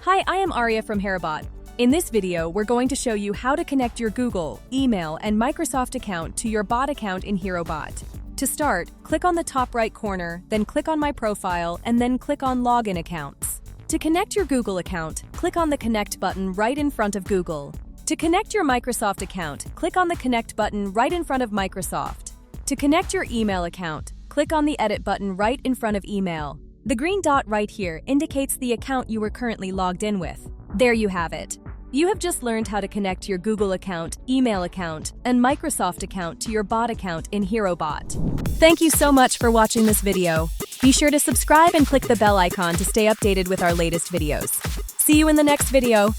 Hi, I am Aria from HeroBot. In this video, we're going to show you how to connect your Google, email, and Microsoft account to your bot account in HeroBot. To start, click on the top right corner, then click on My Profile, and then click on Login Accounts. To connect your Google account, click on the Connect button right in front of Google. To connect your Microsoft account, click on the Connect button right in front of Microsoft. To connect your email account, click on the Edit button right in front of Email. The green dot right here indicates the account you are currently logged in with. There you have it. You have just learned how to connect your Google account, email account, and Microsoft account to your bot account in HeroBot. Thank you so much for watching this video. Be sure to subscribe and click the bell icon to stay updated with our latest videos. See you in the next video.